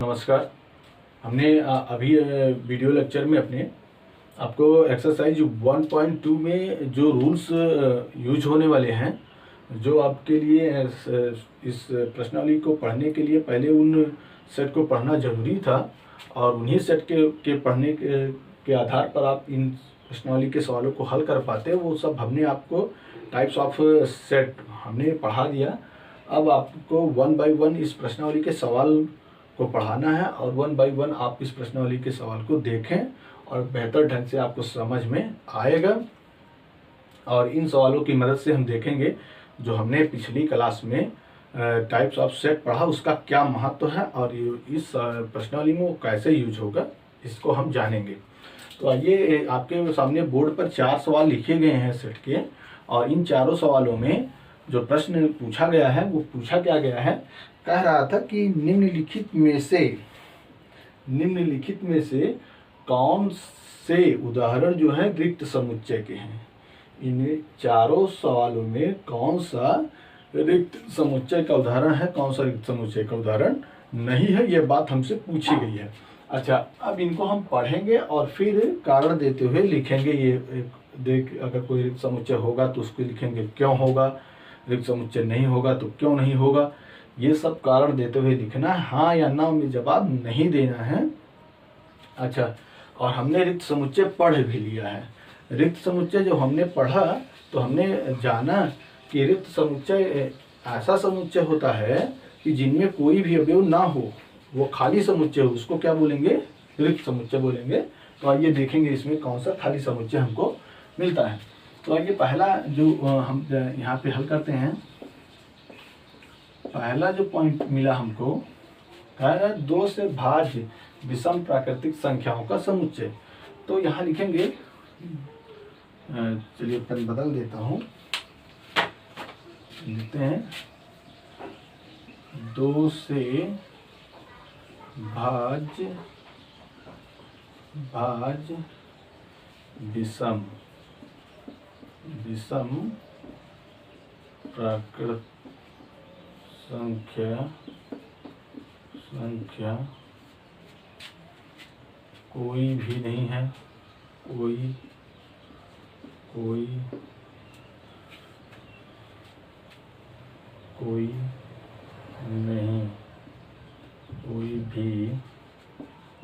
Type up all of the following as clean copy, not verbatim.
नमस्कार। हमने अभी वीडियो लेक्चर में अपने आपको एक्सरसाइज 1.2 में जो रूल्स यूज होने वाले हैं, जो आपके लिए इस प्रश्नावली को पढ़ने के लिए पहले उन सेट को पढ़ना ज़रूरी था और उन्हीं सेट के पढ़ने के आधार पर आप इन प्रश्नावली के सवालों को हल कर पाते, वो सब हमने आपको टाइप्स ऑफ सेट हमने पढ़ा दिया। अब आपको 1 बाय 1 इस प्रश्नावली के सवाल को पढ़ाना है और 1 बाय 1 आप इस प्रश्नावली के सवाल को देखें और बेहतर ढंग से आपको समझ में आएगा। और इन सवालों की मदद से हम देखेंगे जो हमने पिछली क्लास में टाइप्स ऑफ सेट पढ़ा उसका क्या महत्व है और इस प्रश्नावली में वो कैसे यूज होगा, इसको हम जानेंगे। तो आइए, आपके सामने बोर्ड पर 4 सवाल लिखे गए हैं सेट के, और इन चारों सवालों में जो प्रश्न पूछा गया है वो पूछा क्या गया है। कह रहा था कि निम्नलिखित में से कौन से उदाहरण जो है रिक्त समुच्चय के हैं। इन चारों सवालों में कौन सा रिक्त समुच्चय का उदाहरण है, कौन सा रिक्त समुच्चय का उदाहरण नहीं है, यह बात हमसे पूछी गई है। अच्छा, अब इनको हम पढ़ेंगे और फिर कारण देते हुए लिखेंगे। ये देख, अगर कोई रिक्त समुच्चय होगा तो उसको लिखेंगे क्यों होगा, रिक्त समुच्चय नहीं होगा तो क्यों नहीं होगा, ये सब कारण देते हुए लिखना है। हाँ या ना में जवाब नहीं देना है। अच्छा, और हमने रिक्त समुच्चय पढ़ भी लिया है। रिक्त समुच्चय जब हमने पढ़ा तो हमने जाना कि रिक्त समुच्चय ऐसा समुच्चय होता है कि जिनमें कोई भी अवयव ना हो, वो खाली समुच्चय हो, उसको क्या बोलेंगे, रिक्त समुच्चय बोलेंगे। तो आइए देखेंगे इसमें कौन सा खाली समुच्चय हमको मिलता है। तो आइए पहला जो हम यहाँ पे हल करते हैं। पहला जो पॉइंट मिला हमको, कह रहा है 2 से भाज्य विषम प्राकृतिक संख्याओं का समुच्चय। तो यहाँ लिखेंगे, चलिए पेन बदल देता हूँ, लिखते हैं 2 से भाज्य विषम प्राकृतिक संख्या कोई भी नहीं है, कोई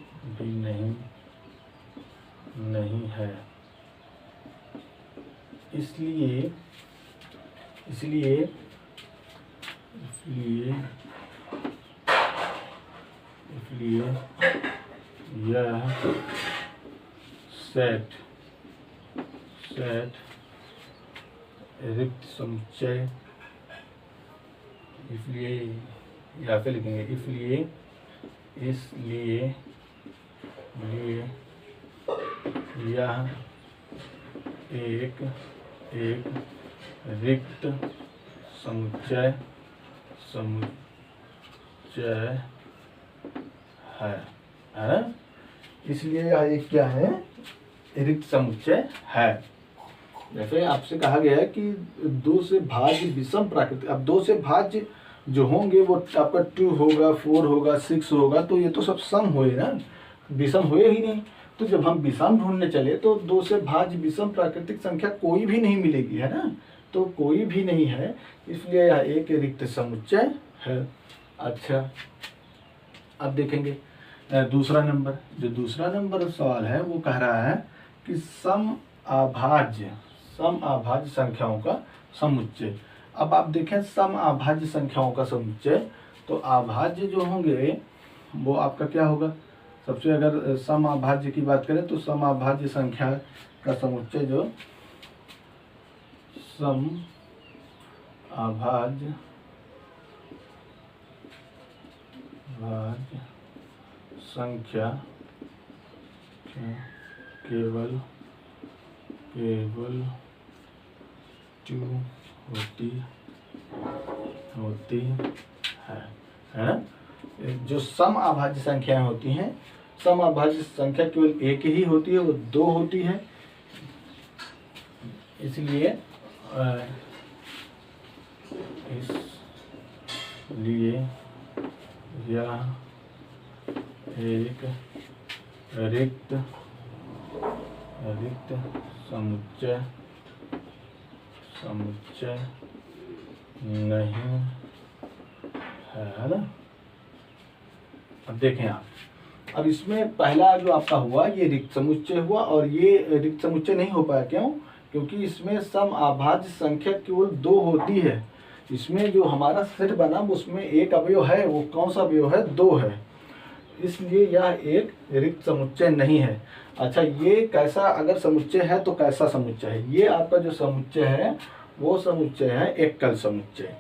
भी नहीं है। इसलिए यह सेट रिक्त समुच्चय, इसलिए या फिर लिखेंगे इसलिए यह एक रिक्त समुच्चय है। इसलिए यह एक क्या है, रिक्त समुच्चय है। जैसे आपसे कहा गया है कि 2 से भाज्य विषम प्राकृतिक, अब 2 से भाज्य जो होंगे वो आपका 2 होगा, 4 होगा, 6 होगा, तो ये तो सब सम हुए ना, विषम हुए ही नहीं। तो जब हम विषम ढूंढने चले तो 2 से भाज्य विषम प्राकृतिक संख्या कोई भी नहीं मिलेगी, है ना, तो कोई भी नहीं है, इसलिए यह एक रिक्त समुच्चय है। अच्छा, अब देखेंगे दूसरा नंबर सवाल है, वो कह रहा है कि सम अभाज्य संख्याओं का समुच्चय। अब आप देखें सम अभाज्य संख्याओं का समुच्चय, तो अभाज्य जो होंगे वो आपका क्या होगा। सबसे अगर सम अभाज्य की बात करें तो सम अभाज्य संख्या का समुच्चय जो सम अभाज्य संख्या केवल 2 होती है ना। जो सम अभाज्य संख्याएं होती हैं, सम अभाज्य संख्या केवल एक ही होती है, वो 2 होती है। इसलिए यह एक रिक्त समुच्चय नहीं है ना। अब देखें आप, अब इसमें पहला जो आपका हुआ ये रिक्त समुच्चय हुआ, और ये रिक्त समुच्चय नहीं हो पाया। क्यों? क्योंकि इसमें सम अभाज्य संख्या केवल 2 होती है। इसमें जो हमारा सेट बना उसमें एक अवयव है, वो कौन सा अवयव है? 2 है, इसलिए यह एक रिक्त समुच्चय नहीं है। अच्छा, ये कैसा अगर समुच्चय है तो कैसा समुच्चय है? ये आपका जो समुच्चय है वो समुच्चय है एकल समुच्चय।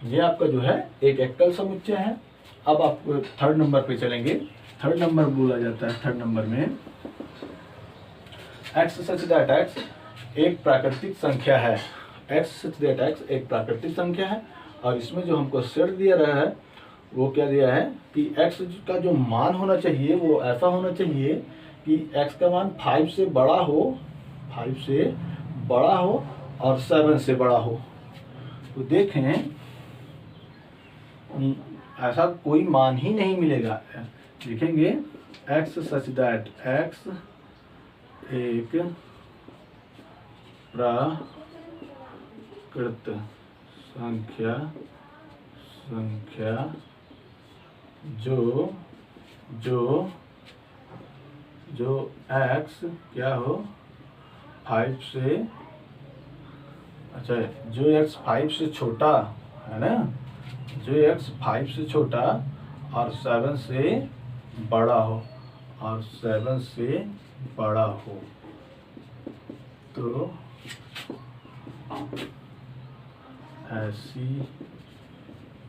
ये आपका जो है एक एकल समुच्चय है। अब आप थर्ड नंबर पे चलेंगे। थर्ड नंबर बोला जाता है, थर्ड नंबर में x सच दैट x एक प्राकृतिक संख्या है। x सच दैट x एक प्राकृतिक संख्या है, और इसमें जो हमको सेट दिया रहा है वो क्या दिया है कि x का जो मान होना चाहिए वो ऐसा होना चाहिए कि x का मान 5 से बड़ा हो, 5 से बड़ा हो और 7 से बड़ा हो। तो देखें ऐसा कोई मान ही नहीं मिलेगा। लिखेंगे x सच दैट x एक प्राकृत संख्या जो x क्या हो 5 से, अच्छा जो x 5 से छोटा है ना, जो x 5 से छोटा और 7 से बड़ा हो, और 7 से बड़ा हो, तो ऐसी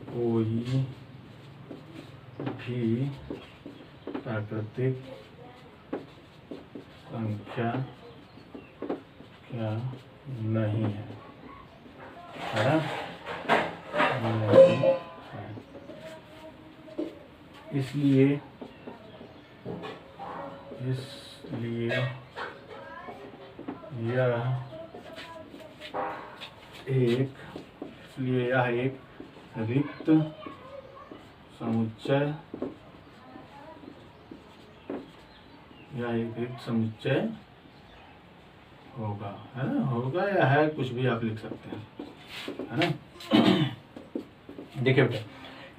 कोई भी प्राकृतिक संख्या क्या नहीं है, है? नहीं है। इसलिए यह एक रिक्त समुच्चय, होगा, है ना। होगा या है, कुछ भी आप लिख सकते हैं, है ना। देखिए बेटा,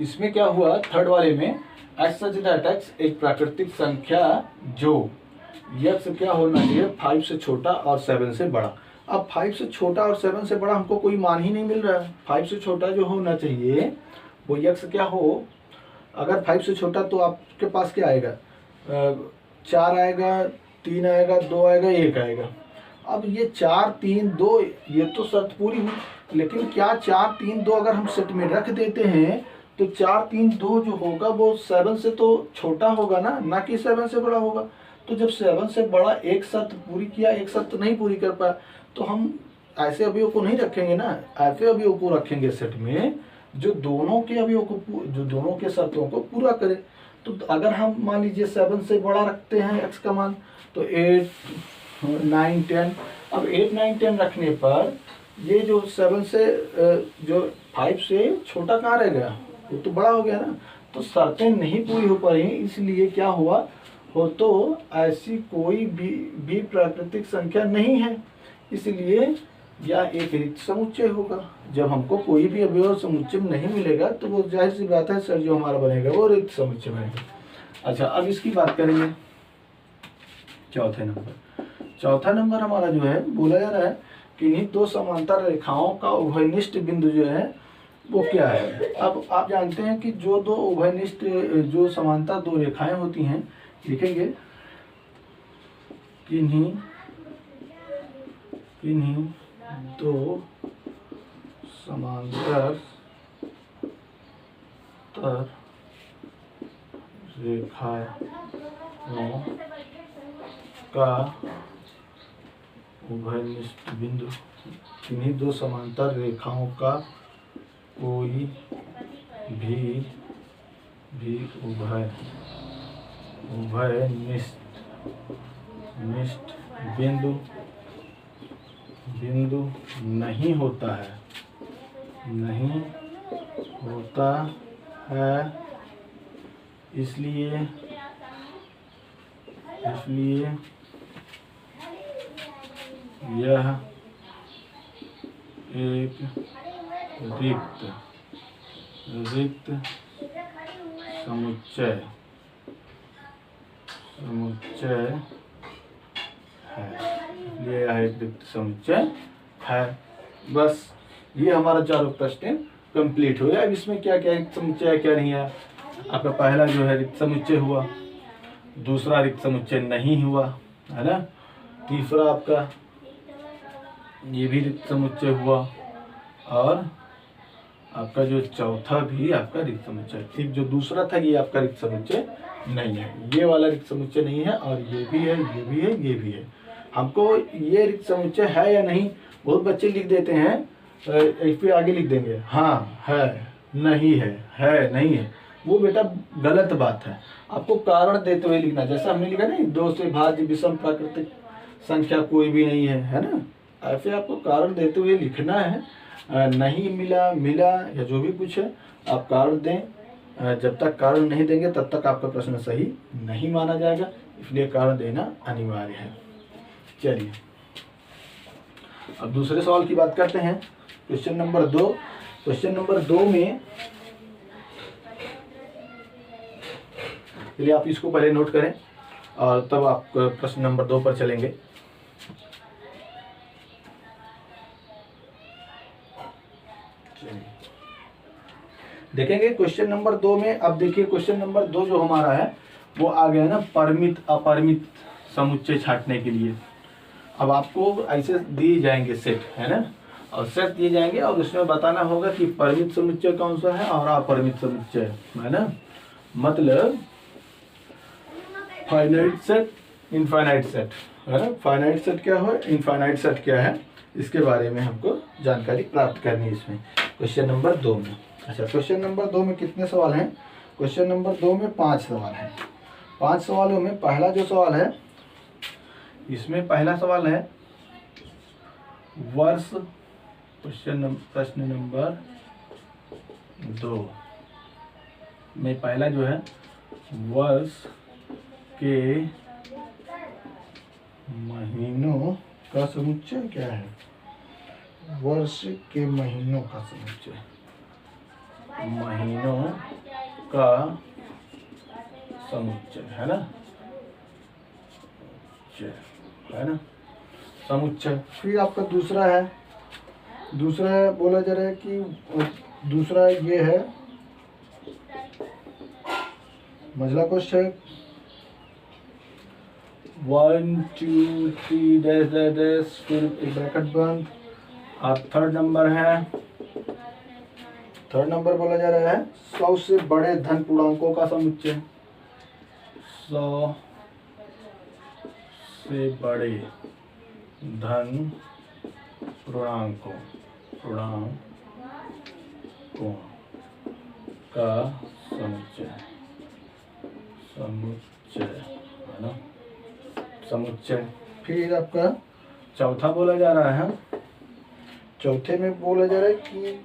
इसमें क्या हुआ थर्ड वाले में, x सच दैट x एक प्राकृतिक संख्या जो x क्या होना चाहिए 5 से छोटा और 7 से बड़ा। अब 5 से छोटा और 7 से बड़ा हमको कोई मान ही नहीं मिल रहा है। 5 से छोटा जो होना चाहिए वो x क्या हो, अगर 5 से छोटा तो आपके पास क्या आएगा, 4 आएगा, 3 आएगा, 2 आएगा, 1 आएगा। अब ये 4 3 2 ये तो शर्त पूरी हुई, लेकिन क्या 4 3 2 अगर हम सेट में रख देते हैं तो 4 3 2 जो होगा वो 7 से तो छोटा होगा ना कि 7 से बड़ा होगा। तो जब 7 से बड़ा एक शर्त पूरी किया, एक शर्त नहीं पूरी कर पाया, तो हम ऐसे अवयव को नहीं रखेंगे ना, ऐसे अवयव को रखेंगे सेट में जो दोनों के अवयव को, जो दोनों के शर्तों को पूरा करे। तो अगर हम मान लीजिए 7 से बड़ा रखते हैं x का मान, तो 8 9 10, अब 8 9 10 रखने पर ये जो 7 से जो 5 से छोटा कहाँ रह गया, वो तो बड़ा हो गया ना। तो शर्तें नहीं पूरी हो पा रही, इसलिए क्या हुआ हो, तो ऐसी कोई भी प्राकृतिक संख्या नहीं है, इसलिए यह एक रिक्त समुच्चय होगा। जब हमको कोई भी अवयव समुच्चय नहीं मिलेगा तो वो जाहिर सी बात है सर जो हमारा बनेगा वो रिक्त समुच्चय बनेगा। अच्छा, अब इसकी बात करेंगे चौथा नंबर हमारा जो है बोला जा रहा है कि इन्हीं दो समांतर रेखाओं का उभयनिष्ठ बिंदु जो है वो क्या है। अब आप जानते हैं कि जो दो उभयनिष्ठ, जो समांतर दो रेखाएं होती हैं, लिखेंगे किन्हीं दो समांतर रेखाओं का उभयनिष्ठ बिंदु, किन्हीं दो समांतर रेखाओं का कोई भी उभयनिष्ठ बिंदु नहीं होता है, नहीं होता है, इसलिए यह एक रिक्त समुच्चय है। ये यह एक रिक्त समुच्चय है। बस ये हमारा चारों प्रश्न कंप्लीट हो गया। अब इसमें क्या क्या रिक्त समुच्चय है क्या नहीं है। आपका पहला जो है रिक्त समुच्चय हुआ, दूसरा रिक्त समुच्चय नहीं हुआ, है ना। तीसरा आपका ये भी रिक्त समुच्चय हुआ, और आपका जो चौथा भी आपका रिक्त समुच्चय, ठीक, जो दूसरा था ये आपका रिक्त समुच्चय नहीं है। ये वाला रिक्त समुच्चय नहीं है, और ये भी है, ये भी है, ये भी है। हमको ये रिक्त समुच्चय है या नहीं, बहुत बच्चे लिख देते हैं, एक पे आगे लिख देंगे हाँ है, नहीं है नहीं है। वो बेटा गलत बात है। आपको कारण देते हुए लिखना, जैसा हमने लिखा नहीं, 2 से भाज्य विषम प्राकृतिक संख्या कोई भी नहीं है ना। ऐसे आपको कारण देते हुए लिखना है। नहीं मिला या जो भी कुछ है आप कारण दें। जब तक कारण नहीं देंगे तब तक आपका प्रश्न सही नहीं माना जाएगा, इसलिए कारण देना अनिवार्य है। चलिए अब दूसरे सवाल की बात करते हैं। Question number 2। क्वेश्चन नंबर 2 में चलिए आप इसको पहले नोट करें और तब आप प्रश्न नंबर 2 पर चलेंगे। देखेंगे क्वेश्चन नंबर 2 में। अब देखिए क्वेश्चन नंबर 2 जो हमारा है वो आ गया ना परिमित अपरिमित समुच्चय छांटने के लिए। अब आपको ऐसे दिए जाएंगे सेट, है ना, और सेट दिए जाएंगे और उसमें बताना होगा कि परिमित समुच्चय कौन सा है और अपरिमित समुच्चय, है ना। मतलब फाइनाइट सेट, इनफाइनाइट सेट, है ना। फाइनाइट सेट क्या है, इनफाइनाइट सेट क्या है, इसके बारे में हमको जानकारी प्राप्त करनी है इसमें क्वेश्चन नंबर 2 में। अच्छा, क्वेश्चन नंबर 2 में कितने सवाल हैं? क्वेश्चन नंबर 2 में 5 सवाल हैं। 5 सवालों में पहला जो सवाल है, इसमें पहला सवाल है वर्ष, प्रश्न नंबर 2 में पहला जो है वर्ष के महीनों का समुच्चय क्या है? वर्ष के महीनों का समुच्चय, महीनों का समुच्चय, है ना, समुच्चय। फिर आपका दूसरा है, दूसरा बोला जा रहा है कि दूसरा ये है मझला क्वेश्चन 1 2 3 डैश डैश डैश, फिर ब्रैकेट बंद। और थर्ड नंबर है, थर्ड नंबर बोला जा रहा है 100 से बड़े धन पूर्णांकों का समुच्चय। 100 से बड़े धन पूर्णांकों का समुच्चय, है ना, समुच्चय। फिर आपका चौथा बोला जा रहा है, चौथे में बोला जा रहा है कि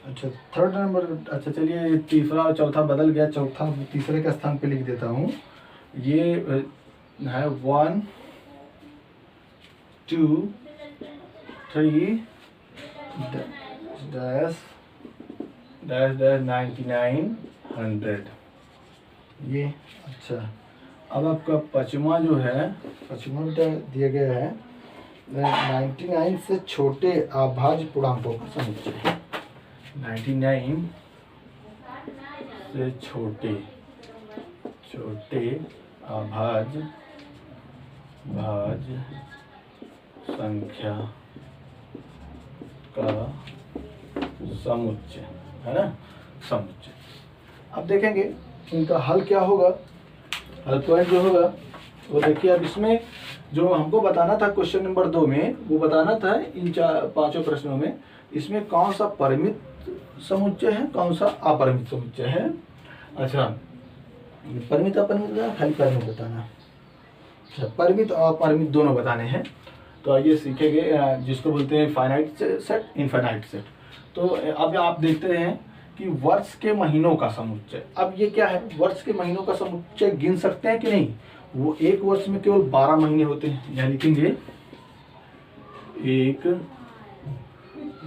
अच्छा थर्ड नंबर, अच्छा चलिए तीसरा और चौथा बदल गया, चौथा तीसरे के स्थान पे लिख देता हूँ। ये है 1 2 3 डैश डैश डैश 99 100, ये। अच्छा, अब आपका पांचवा जो है, पांचवा दिया गया है 99 से छोटे अभाज्य पूर्णांकों का समुच्चय। 99 से छोटे अभाज्य संख्या का समुच्चय, है ना, समुच्चय। अब देखेंगे इनका हल क्या होगा। हल पॉइंट जो होगा वो देखिए। अब इसमें जो हमको बताना था क्वेश्चन नंबर 2 में, वो बताना था इन 5 प्रश्नों में इसमें कौन सा परिमित समुच्चय है, कौन सा अपरिमित समुच्चय है। अच्छा, परिमित अपरिमित खाली परिमित बताना। अच्छा, परिमित और अपरिमित दोनों बताने हैं। तो आइए सीखेंगे जिसको बोलते हैं फाइनाइट सेट, इनफाइनाइट सेट। तो अब आप देखते हैं कि वर्ष के महीनों का समुच्चय। अब ये क्या है, वर्ष के महीनों का समुच्चय गिन सकते हैं कि नहीं? वो एक वर्ष में केवल 12 महीने होते हैं, यहाँ लिखेंगे एक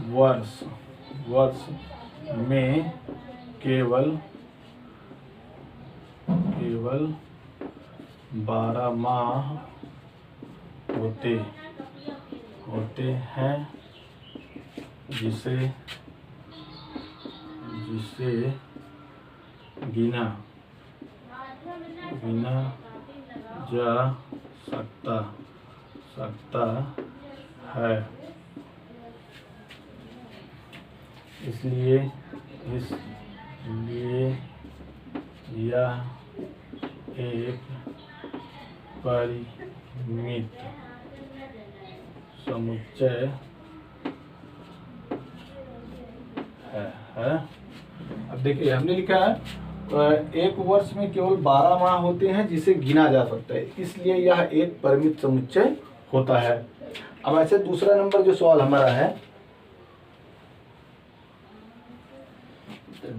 वर्ष में केवल 12 माह होते हैं, जिसे गिना जा सकता है। इसलिए यह एक परिमित समुच्चय है। अब देखिए हमने लिखा है एक वर्ष में केवल 12 माह होते हैं जिसे गिना जा सकता है, इसलिए यह एक परिमित समुच्चय होता है। अब ऐसे दूसरा नंबर जो सवाल हमारा है,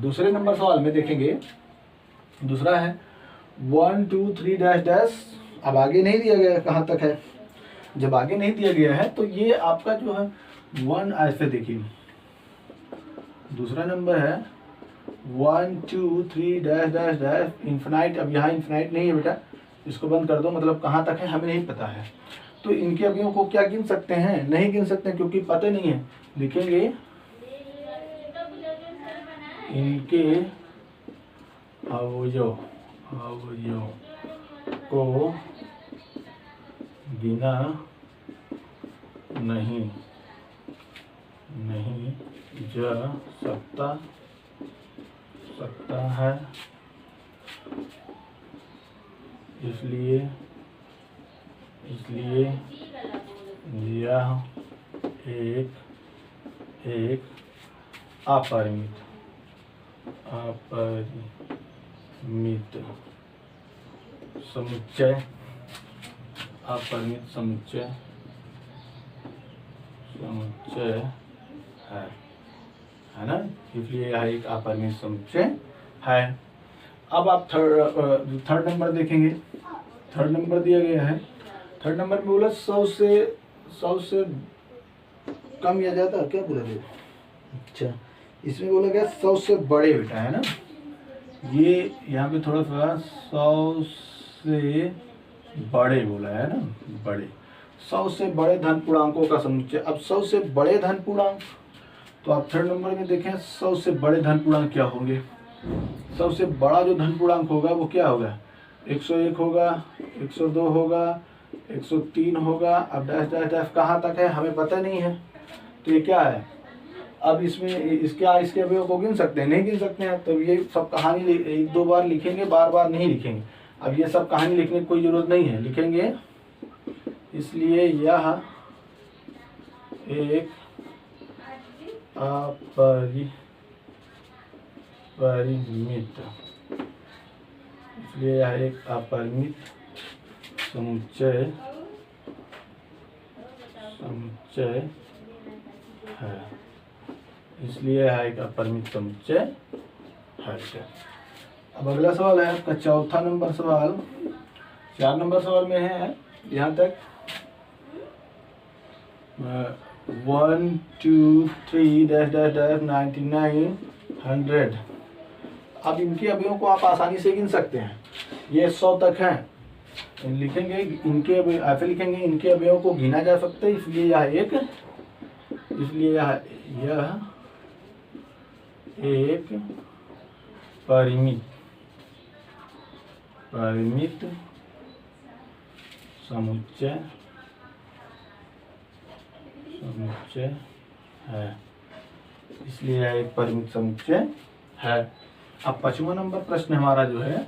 दूसरे नंबर सवाल में देखेंगे, दूसरा है 1 2 3 डैश डैश। अब आगे नहीं दिया गया है कहाँ तक है। जब आगे नहीं दिया गया है तो ये आपका जो है 1 ऐसे देखिए, दूसरा नंबर है 1 2 3 डैश डैश डैश इन्फिनाइट। अब यहाँ इन्फिनाइट नहीं है बेटा, इसको बंद कर दो, मतलब कहाँ तक है हमें नहीं पता है। तो इनके अवयवों को क्या गिन सकते हैं? नहीं गिन सकते क्योंकि पता नहीं है। लिखेंगे इनके अवयव को गिना नहीं जा सकता है, इसलिए यह एक अपरिमित समुच्चय है ना, इसलिए यह एक अपरिमित समुच्चय है। अब आप थर्ड नंबर देखेंगे। थर्ड नंबर दिया गया है, थर्ड नंबर में बोला 100 से कम या ज्यादा, क्या बोला गया? अच्छा, इसमें बोला गया 100 से बड़े बेटा, है ना। ये यहाँ पे थोड़ा सा 100 से बड़े बोला है ना, बड़े, 100 से बड़े धन पूर्णांकों का समुच्चय। अब 100 से बड़े धन पूर्णांक, तो आप थर्ड नंबर में देखें 100 से बड़े धन पूर्णांक क्या होंगे। 100 से बड़ा जो धन पूर्णांक होगा वो क्या होगा? 101 होगा, 102 होगा, 103 होगा। अब डैश डैश डैश कहाँ तक है हमें पता नहीं है, तो ये क्या है? अब इसमें इसके अवयव को गिन सकते हैं? नहीं गिन सकते हैं। तो ये सब कहानी एक दो बार लिखेंगे, बार बार नहीं लिखेंगे। अब ये सब कहानी लिखने की कोई जरूरत नहीं है, लिखेंगे इसलिए यह एक अपरिमित, इसलिए यह एक अपरिमित समुच्चय है, इसलिए यह एक अपरिमित समुच्चय है। अब अगला सवाल है आपका चौथा नंबर सवाल। 4 नंबर सवाल में है यहाँ तक 1 2 3 डैश डैश डैश 99 100। अब इनके अवयवों को आप आसानी से गिन सकते हैं, ये 100 तक हैं। लिखेंगे इनके ऐसे लिखेंगे इनके अवयवों को गिना जा सकता है, इसलिए यह एक परिमित समुच्चय है, इसलिए यह एक परिमित समुच्चय है। अब 5वां नंबर प्रश्न हमारा जो है